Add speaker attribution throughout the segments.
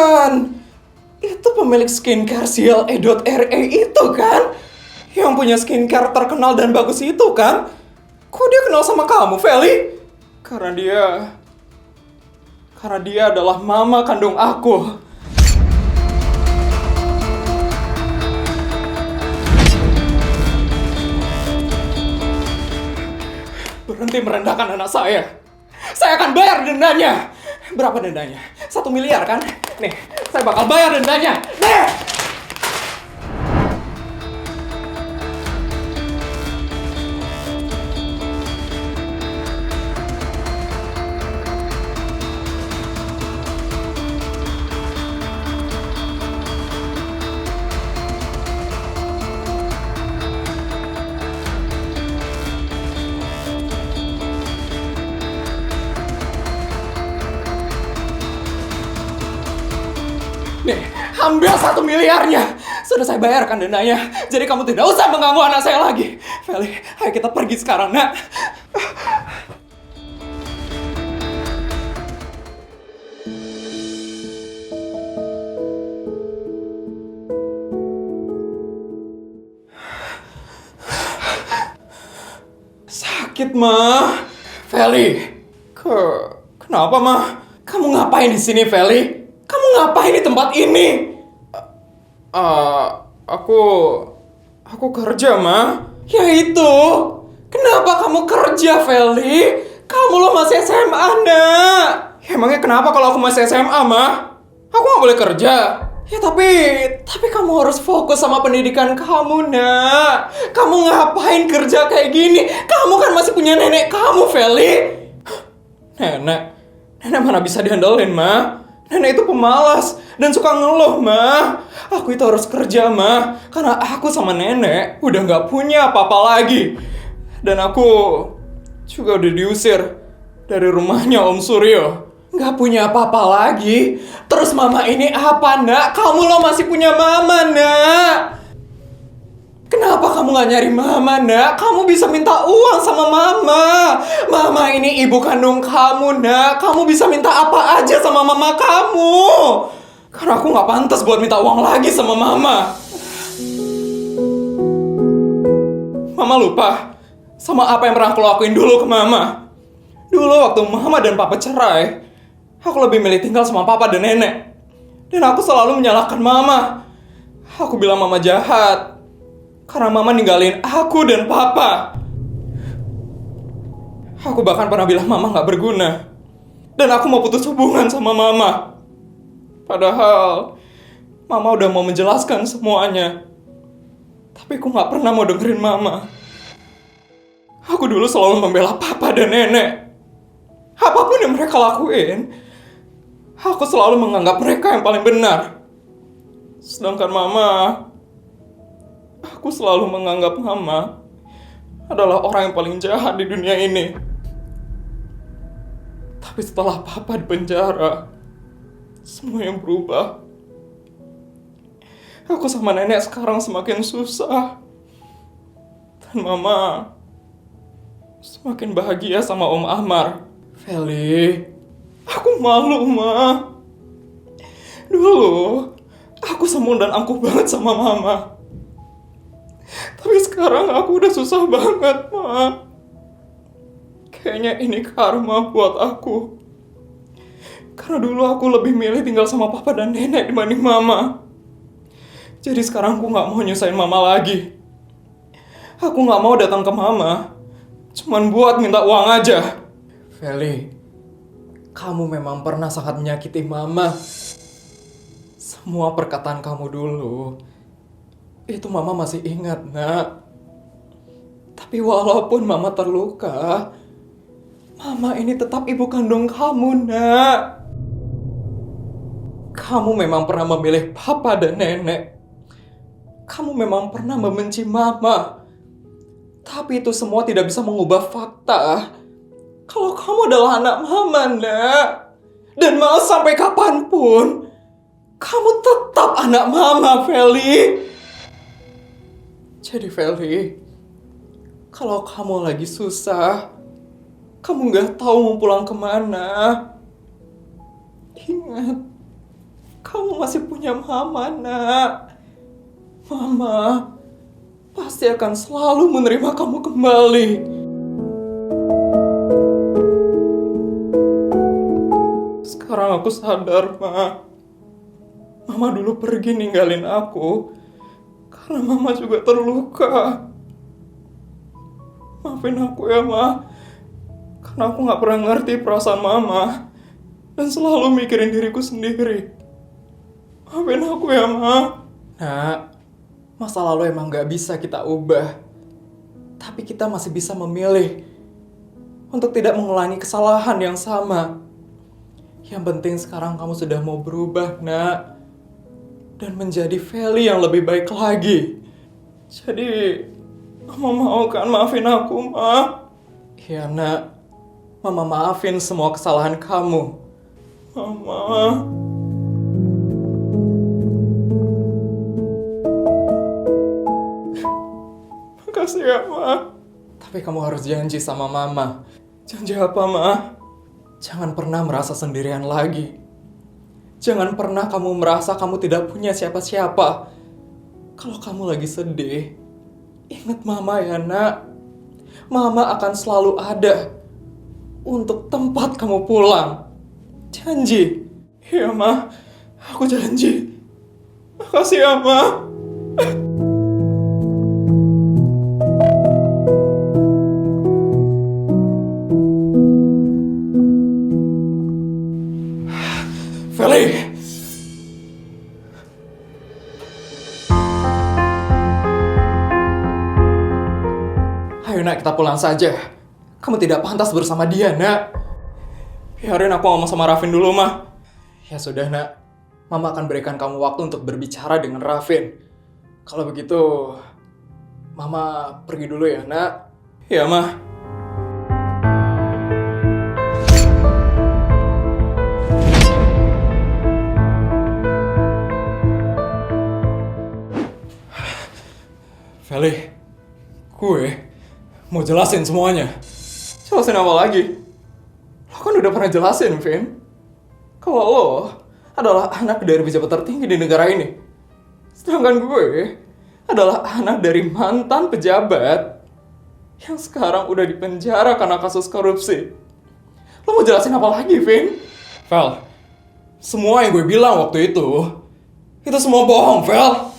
Speaker 1: Bukan. Itu pemilik skincare CLE.RE itu kan? Yang punya skincare terkenal dan bagus itu kan? Kok dia kenal sama kamu, Feli? Karena dia adalah mama kandung aku. Berhenti merendahkan anak saya. Saya akan bayar dendanya. Berapa dendanya? 1 miliar kan? Nih, saya bakal bayar dendanya. Nih! Nih, ambil 1 miliarnya. Sudah saya bayarkan dendanya. Jadi kamu tidak usah mengganggu anak saya lagi. Feli, ayo kita pergi sekarang, nak. Sakit, Ma. Feli. Kenapa, Ma? Kamu ngapain di sini, Feli? Kamu ngapain di tempat ini? Aku kerja, Ma. Ya itu. Kenapa kamu kerja, Feli? Kamu lo masih SMA, nak. Emangnya kenapa kalau aku masih SMA, Ma? Aku nggak boleh kerja. Ya tapi kamu harus fokus sama pendidikan kamu, nak. Kamu ngapain kerja kayak gini? Kamu kan masih punya nenek kamu, Feli. Nenek mana bisa diandelin, Ma? Nenek itu pemalas dan suka ngeluh, Ma. Aku itu harus kerja, Ma. Karena aku sama nenek udah gak punya apa-apa lagi. Dan aku juga udah diusir dari rumahnya Om Suryo. Gak punya apa-apa lagi. Terus mama ini apa, nak? Kamu lo masih punya mama, nak. Kenapa kamu gak nyari mama, nak? Kamu bisa minta uang sama mama. Mama ini ibu kandung kamu, nak. Kamu bisa minta apa aja sama mama kamu. Karena aku gak pantas buat minta uang lagi sama mama. Mama lupa sama apa yang pernah aku lakuin dulu ke mama. Dulu waktu mama dan papa cerai, aku lebih milih tinggal sama papa dan nenek. Dan aku selalu menyalahkan mama. Aku bilang mama jahat karena mama ninggalin aku dan papa. Aku bahkan pernah bilang mama gak berguna. Dan aku mau putus hubungan sama mama. Padahal mama udah mau menjelaskan semuanya. Tapi aku gak pernah mau dengerin mama. Aku dulu selalu membela papa dan nenek. Apapun yang mereka lakuin, aku selalu menganggap mereka yang paling benar. Sedangkan mama, aku selalu menganggap mama adalah orang yang paling jahat di dunia ini. Tapi setelah papa di penjara, semua yang berubah. Aku sama nenek sekarang semakin susah. Dan mama semakin bahagia sama Om Ahmar. Feli, aku malu, Ma. Dulu, aku semu dan angkuh banget sama mama. Tapi sekarang aku udah susah banget, Ma. Kayaknya ini karma buat aku. Karena dulu aku lebih milih tinggal sama papa dan nenek dibanding mama. Jadi sekarang aku gak mau nyusahin mama lagi. Aku gak mau datang ke mama cuman buat minta uang aja. Feli, kamu memang pernah sangat menyakiti mama. Semua perkataan kamu dulu itu mama masih ingat, nak. Tapi walaupun mama terluka, mama ini tetap ibu kandung kamu, nak. Kamu memang pernah memilih papa dan nenek. Kamu memang pernah membenci mama. Tapi itu semua tidak bisa mengubah fakta kalau kamu adalah anak mama, nak. Dan mau sampai kapanpun, kamu tetap anak mama, Feli. Jadi Feli, kalau kamu lagi susah, kamu gak tahu mau pulang kemana, ingat, kamu masih punya mama, nak. Mama pasti akan selalu menerima kamu kembali. Sekarang aku sadar, Ma. Mama dulu pergi ninggalin aku karena Mama juga terluka. Maafin aku ya, Ma. Karena aku gak pernah ngerti perasaan Mama dan selalu mikirin diriku sendiri. Maafin aku ya, Ma. Nah, masa lalu emang gak bisa kita ubah. Tapi kita masih bisa memilih untuk tidak mengulangi kesalahan yang sama. Yang penting sekarang kamu sudah mau berubah, nak. Dan menjadi Feli yang lebih baik lagi. Jadi, Mama mau kan maafin aku, Ma? Iya, nak. Mama maafin semua kesalahan kamu. Mama. Makasih ya, Ma. Tapi kamu harus janji sama Mama. Janji apa, Ma? Jangan pernah merasa sendirian lagi. Jangan pernah kamu merasa kamu tidak punya siapa-siapa. Kalau kamu lagi sedih, ingat Mama ya, nak. Mama akan selalu ada untuk tempat kamu pulang. Janji. Iya, Ma. Aku janji. Makasih ya, Ma. Feli! Ayo, nak, kita pulang saja. Kamu tidak pantas bersama dia, nak. Biarin aku ngomong sama Rafin dulu, Ma. Ya sudah, nak. Mama akan berikan kamu waktu untuk berbicara dengan Rafin. Kalau begitu, Mama pergi dulu ya, nak. Ya, Ma. Feli, gue mau jelasin semuanya. Jelasin apa lagi? Lo kan udah pernah jelasin, Vin. Kalau lo adalah anak dari pejabat tertinggi di negara ini. Sedangkan gue adalah anak dari mantan pejabat yang sekarang udah dipenjara karena kasus korupsi. Lo mau jelasin apa lagi, Vin? Vel, semua yang gue bilang waktu itu semua bohong, Vel.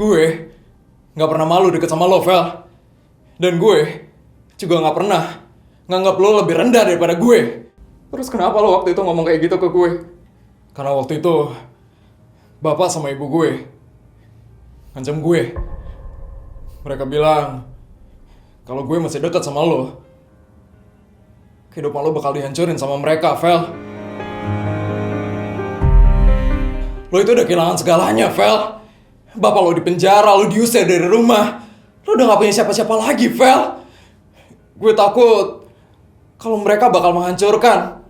Speaker 1: Gue gak pernah malu deket sama lo, Vel. Dan gue juga gak pernah nganggap lo lebih rendah daripada gue. Terus kenapa lo waktu itu ngomong kayak gitu ke gue? Karena waktu itu bapak sama ibu gue ngancam gue. Mereka bilang kalau gue masih dekat sama lo, kehidupan lo bakal dihancurin sama mereka, Vel. Lo itu udah kehilangan segalanya, Vel. Bapak lo di penjara, lo diusir dari rumah. Lo udah gak punya siapa-siapa lagi, Vel. Gue takut kalau mereka bakal menghancurkan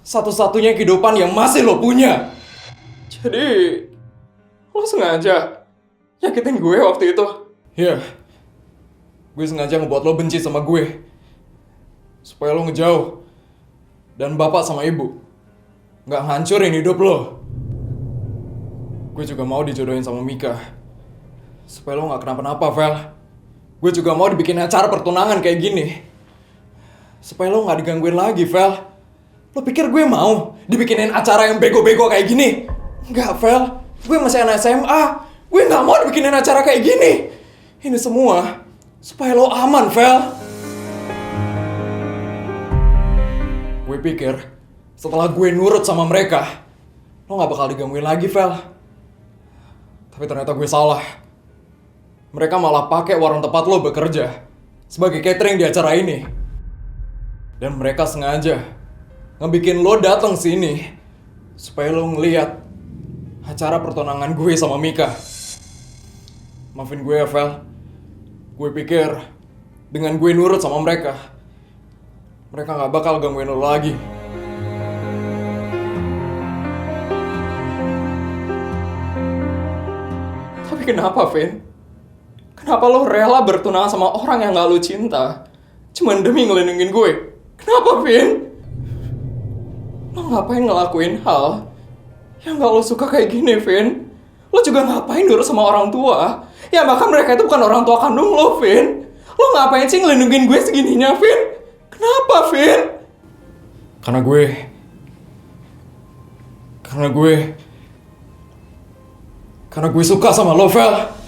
Speaker 1: satu-satunya kehidupan yang masih lo punya. Jadi, lo sengaja nyakitin gue waktu itu? Iya. Gue sengaja ngebuat lo benci sama gue. Supaya lo ngejauh. Dan bapak sama ibu gak ngancurin hidup lo. Gue juga mau dijodohin sama Mika. Supaya lo gak kenapa-napa, Vel. Gue juga mau dibikin acara pertunangan kayak gini. Supaya lo gak digangguin lagi, Vel. Lo pikir gue mau dibikinin acara yang bego-bego kayak gini? Enggak, Vel. Gue masih anak SMA. Gue gak mau dibikinin acara kayak gini. Ini semua supaya lo aman, Vel. Gue pikir setelah gue nurut sama mereka, lo gak bakal digangguin lagi, Vel. Tapi ternyata gue salah. Mereka malah pakai warung tempat lo bekerja sebagai catering di acara ini. Dan mereka sengaja ngebikin lo datang sini supaya lo ngeliat acara pertunangan gue sama Mika. Maafin gue ya, Vel. Gue pikir dengan gue nurut sama mereka gak bakal gangguin lo lagi. Tapi kenapa, Vin? Kenapa lo rela bertunangan sama orang yang gak lo cinta cuman demi ngelindungin gue? Kenapa, Vin? Lo ngapain ngelakuin hal Ya nggak lo suka kayak gini, Vin. Lo juga ngapain nurut sama orang tua? Ya bahkan mereka itu bukan orang tua kandung lo, Vin. Lo ngapain sih ngelindungin gue segininya, Vin? Kenapa, Vin? Karena gue... Karena gue suka sama lo, Vel.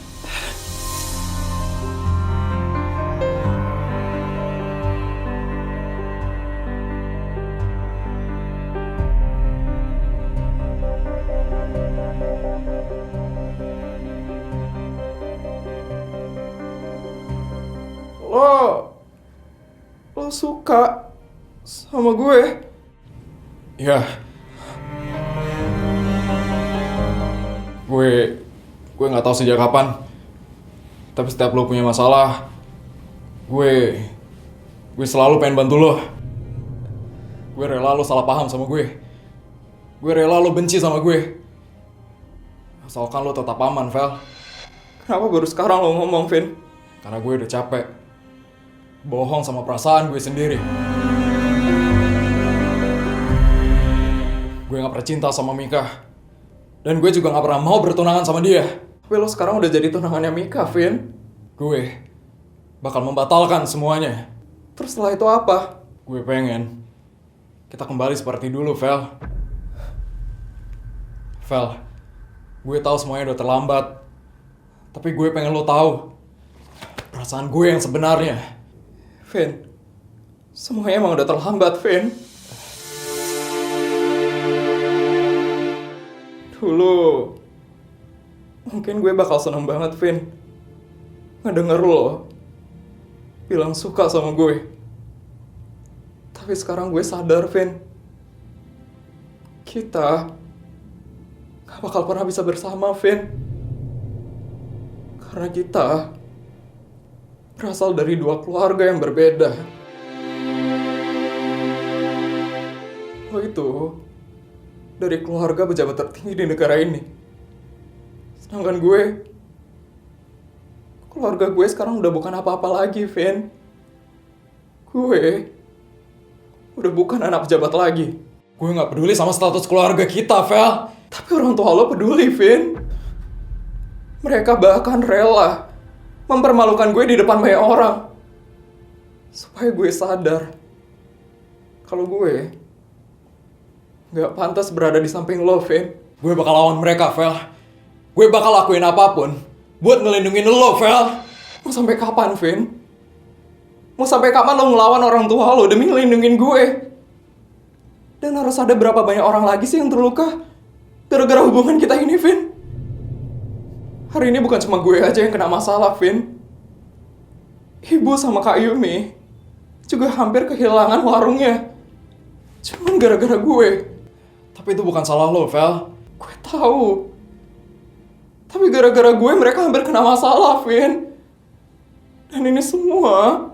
Speaker 1: Lo suka sama gue? Ya. Gue nggak tahu sejak kapan. Tapi setiap lo punya masalah, gue selalu pengen bantu lo. Gue rela lo salah paham sama gue. Gue rela lo benci sama gue. Asalkan lo tetap aman, Vel. Kenapa baru sekarang lo ngomong, Vin? Karena gue udah capek bohong sama perasaan gue sendiri. Gue gak pernah cinta sama Mika. Dan gue juga gak pernah mau bertunangan sama dia. Tapi lo sekarang udah jadi tunangannya Mika, Vin. Gue bakal membatalkan semuanya. Terus setelah itu apa? Gue pengen kita kembali seperti dulu, Vel. Vel, gue tahu semuanya udah terlambat. Tapi gue pengen lo tahu perasaan gue yang sebenarnya. Vin, semuanya emang udah terlambat, Vin. Dulu, mungkin gue bakal seneng banget, Vin, ngedenger lo bilang suka sama gue. Tapi sekarang gue sadar, Vin, kita gak bakal pernah bisa bersama, Vin. Karena kita berasal dari dua keluarga yang berbeda. Lo itu dari keluarga pejabat tertinggi di negara ini. Sedangkan keluarga gue sekarang udah bukan apa-apa lagi, Vin. Gue udah bukan anak pejabat lagi. Gue gak peduli sama status keluarga kita, Vel. Tapi orang tua lo peduli, Vin. Mereka bahkan rela mempermalukan gue di depan banyak orang. Supaya gue sadar kalau gue gak pantas berada di samping lo, Vin. Gue bakal lawan mereka, Vel. Gue bakal lakuin apapun buat ngelindungin lo, Vel. Mau sampai kapan, Vin? Mau sampai kapan lo ngelawan orang tua lo demi ngelindungin gue? Dan harus ada berapa banyak orang lagi sih yang terluka gara-gara hubungan kita ini, Vin? Hari ini bukan cuma gue aja yang kena masalah, Vin. Ibu sama Kak Yumi juga hampir kehilangan warungnya. Cuman gara-gara gue. Tapi itu bukan salah lo, Vel. Gue tahu. Tapi gara-gara gue mereka hampir kena masalah, Vin. Dan ini semua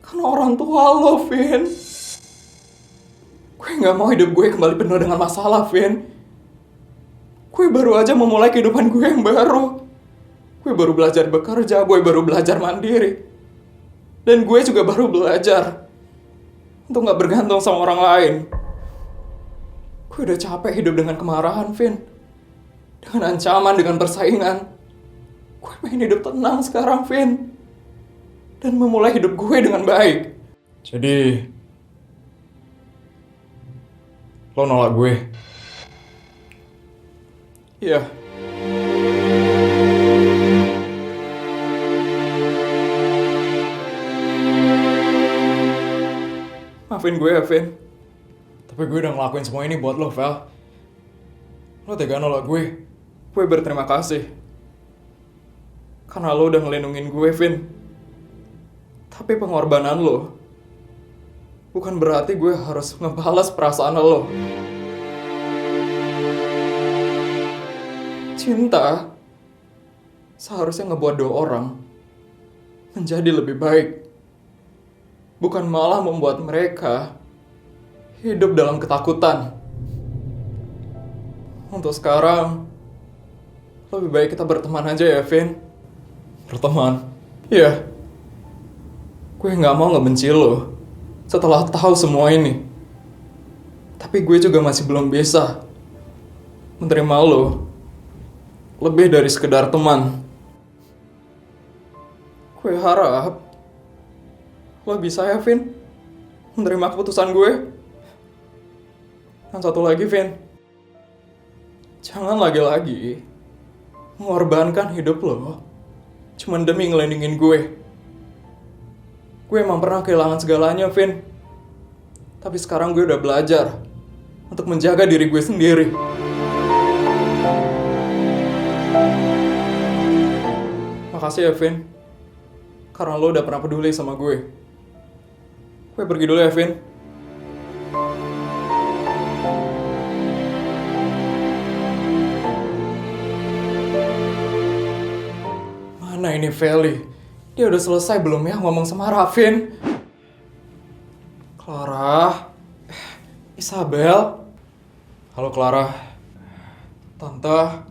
Speaker 1: karena orang tua lo, Vin. Gue gak mau hidup gue kembali penuh dengan masalah, Vin. Gue baru aja memulai kehidupan gue yang baru. Gue baru belajar bekerja, gue baru belajar mandiri. Dan gue juga baru belajar untuk gak bergantung sama orang lain. Gue udah capek hidup dengan kemarahan, Vin. Dengan ancaman, dengan persaingan. Gue pengen hidup tenang sekarang, Vin. Dan memulai hidup gue dengan baik. Jadi, lo nolak gue? Iya. Maafin gue ya, Vin. Tapi gue udah ngelakuin semua ini buat lo, Vel. Lo tega nolak gue. Gue berterima kasih. Karena lo udah ngelindungin gue, Vin. Tapi pengorbanan lo bukan berarti gue harus ngebalas perasaan lo. Cinta seharusnya ngebuat dua orang menjadi lebih baik. Bukan malah membuat mereka hidup dalam ketakutan. Untuk sekarang, lebih baik kita berteman aja ya, Vin. Berteman? Iya. Gue gak mau ngebenci lo setelah tahu semua ini. Tapi gue juga masih belum bisa menerima lo lebih dari sekedar teman. Gue harap lo bisa ya, Vin, menerima keputusan gue. Dan satu lagi, Vin, jangan lagi-lagi mengorbankan hidup lo cuman demi ngelindungin gue. Gue emang pernah kehilangan segalanya, Vin. Tapi sekarang gue udah belajar untuk menjaga diri gue sendiri. Makasih ya, Vin. Karena lo udah pernah peduli sama gue. Gue pergi dulu ya, Vin. Mana ini Feli? Dia udah selesai belum ya ngomong sama Raffin? Clara? Isabel? Halo Clara. Tante?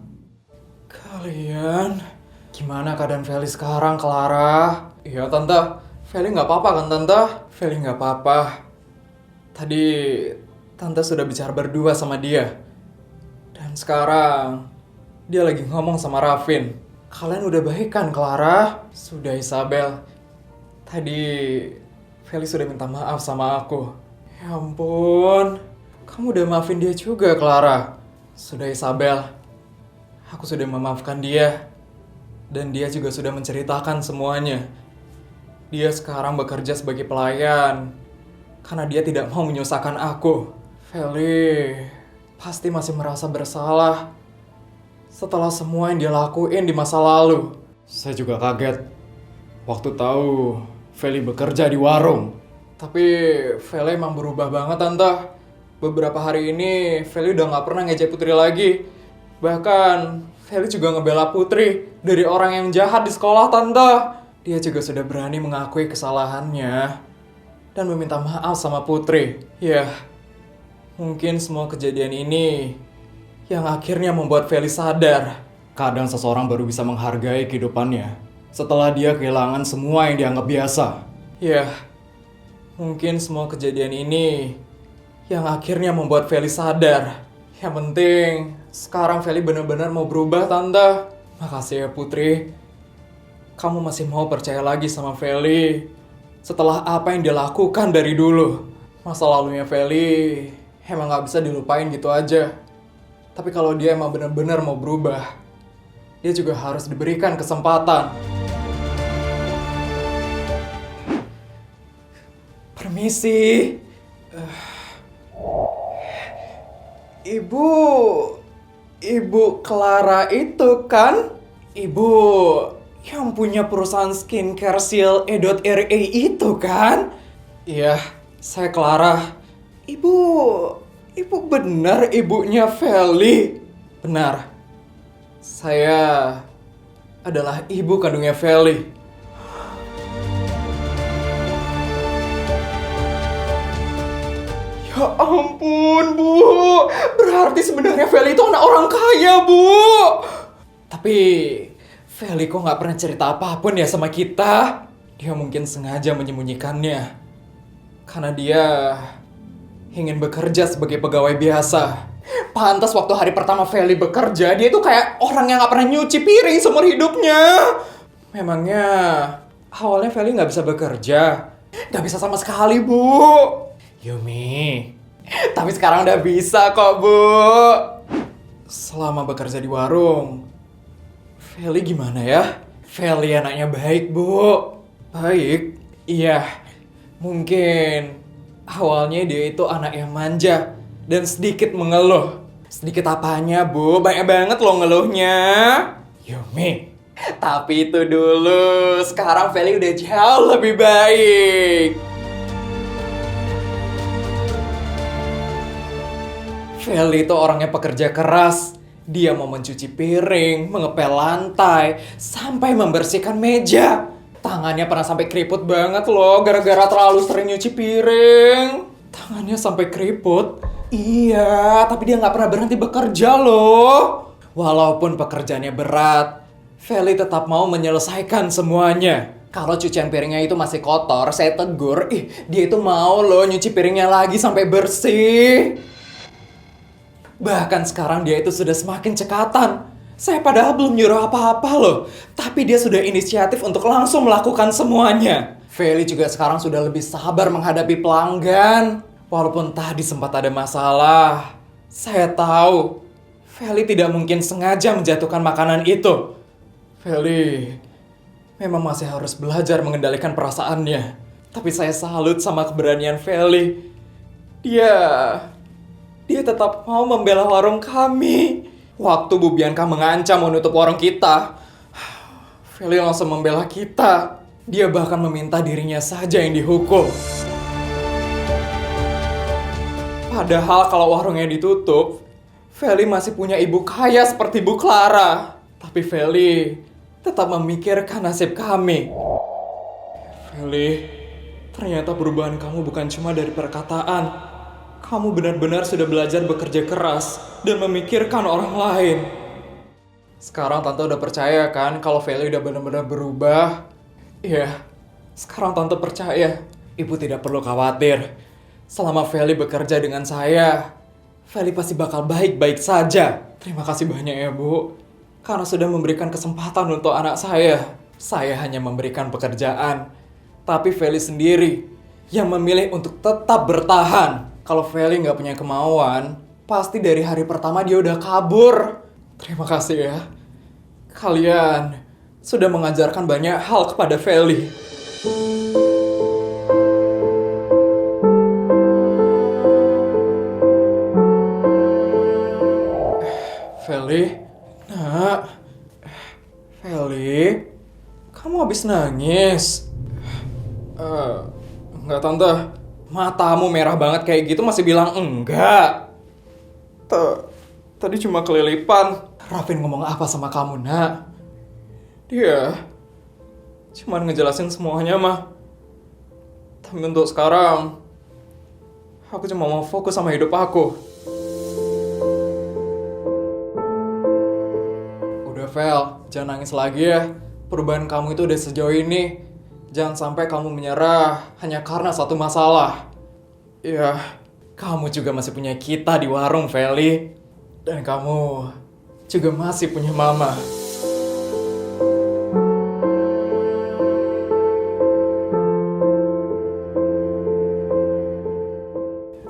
Speaker 1: Kalian? Gimana keadaan Feli sekarang, Clara? Iya, Tante. Feli nggak apa-apa kan, Tante? Feli nggak apa-apa. Tadi Tante sudah bicara berdua sama dia. Dan sekarang dia lagi ngomong sama Raffin. Kalian udah baik kan, Clara? Sudah, Isabel. Tadi Feli sudah minta maaf sama aku. Ya ampun. Kamu udah maafin dia juga, Clara. Sudah, Isabel. Aku sudah memaafkan dia. Dan dia juga sudah menceritakan semuanya. Dia sekarang bekerja sebagai pelayan. Karena dia tidak mau menyusahkan aku. Feli pasti masih merasa bersalah setelah semua yang dia lakuin di masa lalu. Saya juga kaget waktu tahu Feli bekerja di warung. Tapi Feli emang berubah banget, Tante. Beberapa hari ini Feli udah gak pernah ngejek Putri lagi. Bahkan Feli juga ngebela Putri dari orang yang jahat di sekolah, Tante. Dia juga sudah berani mengakui kesalahannya dan meminta maaf sama Putri. Ya, mungkin semua kejadian ini yang akhirnya membuat Feli sadar. Kadang seseorang baru bisa menghargai kehidupannya setelah dia kehilangan semua yang dianggap biasa. Ya, mungkin semua kejadian ini yang akhirnya membuat Feli sadar. Yang penting, sekarang Feli benar-benar mau berubah, Tante. Makasih ya, Putri. Kamu masih mau percaya lagi sama Feli setelah apa yang dia lakukan dari dulu. Masa lalunya Feli emang gak bisa dilupain gitu aja. Tapi kalau dia emang benar-benar mau berubah, dia juga harus diberikan kesempatan. Permisi. Ibu Clara itu kan? Ibu yang punya perusahaan skincare Seal E.RA itu kan? Iya, saya Clara. Ibu benar ibunya Feli? Benar. Saya adalah ibu kandungnya Feli. Ya ampun, Bu. Berarti sebenarnya Feli itu anak orang kaya, Bu. Tapi Feli kok nggak pernah cerita apapun ya sama kita? Dia mungkin sengaja menyembunyikannya. Karena dia ingin bekerja sebagai pegawai biasa. Pantas waktu hari pertama Feli bekerja, dia itu kayak orang yang gak pernah nyuci piring seumur hidupnya. Memangnya awalnya Feli gak bisa bekerja? Gak bisa sama sekali, Bu. Yumi, tapi sekarang udah bisa kok, Bu. Selama bekerja di warung, Feli gimana ya? Feli anaknya baik, Bu. Baik? Iya, mungkin awalnya dia itu anak yang manja dan sedikit mengeluh. Sedikit apanya, Bu? Banyak banget loh ngeluhnya. Yumi, tapi itu dulu. Sekarang Feli udah jauh lebih baik. Feli itu orangnya pekerja keras. Dia mau mencuci piring, mengepel lantai, sampai membersihkan meja. Tangannya pernah sampai keriput banget loh, gara-gara terlalu sering nyuci piring. Tangannya sampai keriput. Iya, tapi dia nggak pernah berhenti bekerja loh. Walaupun pekerjaannya berat, Feli tetap mau menyelesaikan semuanya. Kalau cucian piringnya itu masih kotor, saya tegur, dia itu mau loh nyuci piringnya lagi sampai bersih. Bahkan sekarang dia itu sudah semakin cekatan. Saya padahal belum nyuruh apa-apa loh. Tapi dia sudah inisiatif untuk langsung melakukan semuanya. Feli juga sekarang sudah lebih sabar menghadapi pelanggan. Walaupun tadi sempat ada masalah. Saya tahu Feli tidak mungkin sengaja menjatuhkan makanan itu. Feli memang masih harus belajar mengendalikan perasaannya. Tapi saya salut sama keberanian Feli. Dia tetap mau membela warung kami. Waktu Bu Bianca mengancam menutup warung kita, Feli langsung membela kita. Dia bahkan meminta dirinya saja yang dihukum. Padahal kalau warungnya ditutup, Feli masih punya ibu kaya seperti Bu Clara. Tapi Feli tetap memikirkan nasib kami. Feli, ternyata perubahan kamu bukan cuma dari perkataan. Kamu benar-benar sudah belajar bekerja keras dan memikirkan orang lain. Sekarang Tante udah percaya kan kalau Feli udah benar-benar berubah? Iya, sekarang Tante percaya. Ibu tidak perlu khawatir. Selama Feli bekerja dengan saya, Feli pasti bakal baik-baik saja. Terima kasih banyak ya Bu, karena sudah memberikan kesempatan untuk anak saya. Saya hanya memberikan pekerjaan, tapi Feli sendiri yang memilih untuk tetap bertahan. Kalau Feli nggak punya kemauan, pasti dari hari pertama dia udah kabur. Terima kasih ya. Kalian sudah mengajarkan banyak hal kepada Feli. Feli, nak. Feli, kamu habis nangis? Enggak Tante. Matamu merah banget kayak gitu masih bilang enggak. Tadi cuma kelilipan. Rafin ngomong apa sama kamu, nak? Dia cuma ngejelasin semuanya, mah. Tapi untuk sekarang, aku cuma mau fokus sama hidup aku. Udah, Vel, jangan nangis lagi ya. Perubahan kamu itu udah sejauh ini. Jangan sampai kamu menyerah hanya karena satu masalah. Ya, kamu juga masih punya kita di warung, Feli. Dan kamu juga masih punya mama.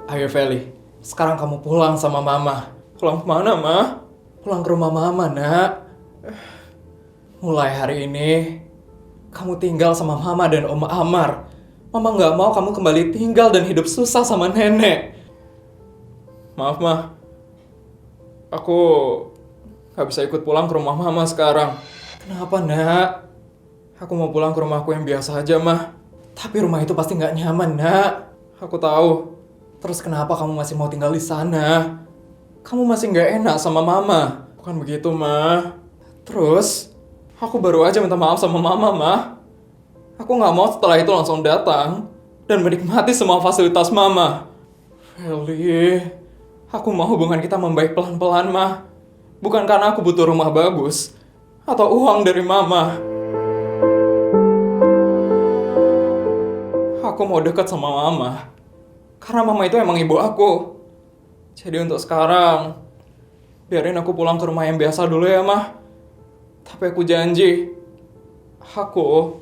Speaker 1: Ayo, Feli. Sekarang kamu pulang sama mama. Pulang kemana, Ma? Pulang ke rumah mama, nak. Mulai hari ini, kamu tinggal sama mama dan Om Amar. Mama nggak mau kamu kembali tinggal dan hidup susah sama nenek. Maaf, Ma. Aku nggak bisa ikut pulang ke rumah mama sekarang. Kenapa, nak? Aku mau pulang ke rumahku yang biasa aja, Ma. Tapi rumah itu pasti nggak nyaman, nak. Aku tahu. Terus kenapa kamu masih mau tinggal di sana? Kamu masih nggak enak sama mama. Bukan begitu, Ma. Terus, aku baru aja minta maaf sama mama, Ma. Aku nggak mau setelah itu langsung datang dan menikmati semua fasilitas mama. Feli, aku mau hubungan kita membaik pelan-pelan, Ma. Bukan karena aku butuh rumah bagus atau uang dari mama. Aku mau dekat sama mama karena mama itu emang ibu aku. Jadi untuk sekarang, biarin aku pulang ke rumah yang biasa dulu ya, Ma. Tapi aku janji, aku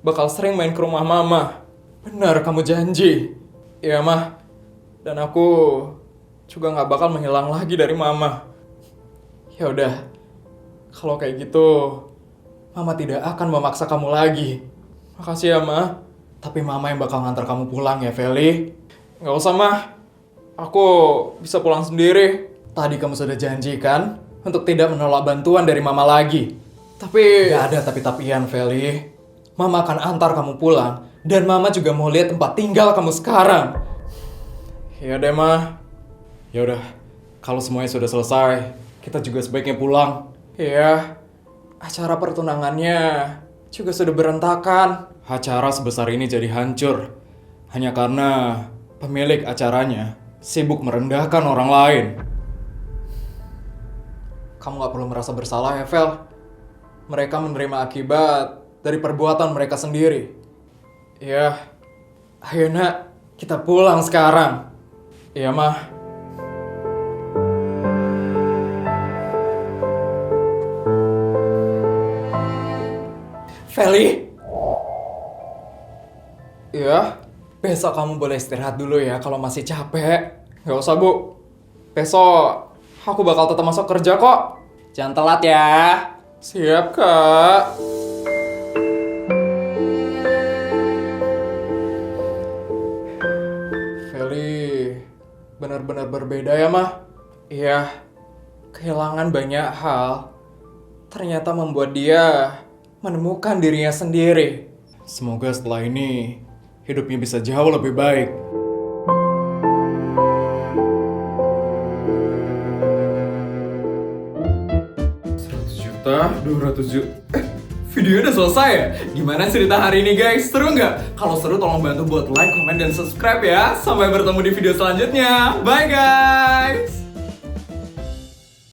Speaker 1: bakal sering main ke rumah mama. Benar, kamu janji. Iya, Ma. Dan aku juga gak bakal menghilang lagi dari mama. Ya udah, kalau kayak gitu, mama tidak akan memaksa kamu lagi. Makasih ya, Ma. Tapi mama yang bakal ngantar kamu pulang ya, Feli. Gak usah, Ma. Aku bisa pulang sendiri. Tadi kamu sudah janjikan untuk tidak menolak bantuan dari mama lagi. Tapi gak ada tapi-tapian, Feli. Mama akan antar kamu pulang. Dan mama juga mau lihat tempat tinggal kamu sekarang. Ya deh, Ma. Ya udah, kalau semuanya sudah selesai, kita juga sebaiknya pulang. Iya, acara pertunangannya juga sudah berantakan. Acara sebesar ini jadi hancur hanya karena pemilik acaranya sibuk merendahkan orang lain. Kamu gak perlu merasa bersalah ya, Vel. Mereka menerima akibat dari perbuatan mereka sendiri. Ya, ayo nak, kita pulang sekarang. Iya, Ma. Feli? Ya, besok kamu boleh istirahat dulu ya kalau masih capek. Gak usah, Bu. Besok aku bakal tetap masuk kerja kok. Jangan telat ya. Siap, Kak. Feli, benar-benar berbeda ya, Mah? Iya, kehilangan banyak hal ternyata membuat dia menemukan dirinya sendiri. Semoga setelah ini hidupnya bisa jauh lebih baik. 200 juta. Videonya udah selesai ya? Gimana cerita hari ini guys? Seru nggak? Kalau seru tolong bantu buat like, comment, dan subscribe ya. Sampai bertemu di video selanjutnya. Bye guys!